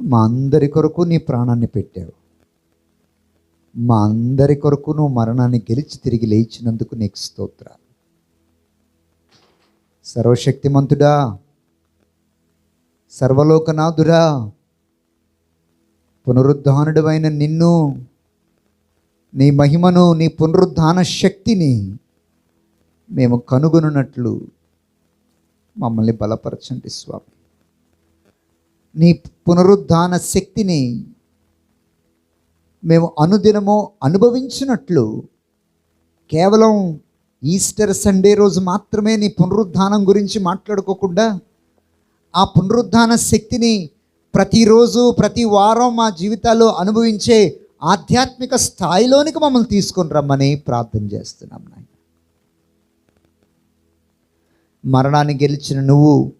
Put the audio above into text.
మా అందరి కొరకు నీ ప్రాణాన్ని పెట్టావు. మా అందరి కొరకు నువ్వు మరణాన్ని గెలిచి తిరిగి లేచినందుకు నీకు స్తోత్రాలు. సర్వశక్తిమంతుడా, సర్వలోకనాథుడా, పునరుద్ధానుడైన నిన్ను, నీ మహిమను, నీ పునరుద్ధాన శక్తిని మేము కనుగొనున్నట్లు మమ్మల్ని బలపరచండి స్వామి. నీ పునరుద్ధాన శక్తిని మేము అనుదినము అనుభవించినట్లు, కేవలం ఈస్టర్ సండే రోజు మాత్రమే నీ పునరుద్ధానం గురించి మాట్లాడుకోకుండా, ఆ పునరుద్ధాన శక్తిని ప్రతిరోజు ప్రతి వారం మా జీవితాల్లో అనుభవించే ఆధ్యాత్మిక స్థాయిలోనికి మమ్మల్ని తీసుకొని రమ్మని ప్రార్థన చేస్తున్నాం నాయన. మరణాన్ని గెలిచిన నువ్వు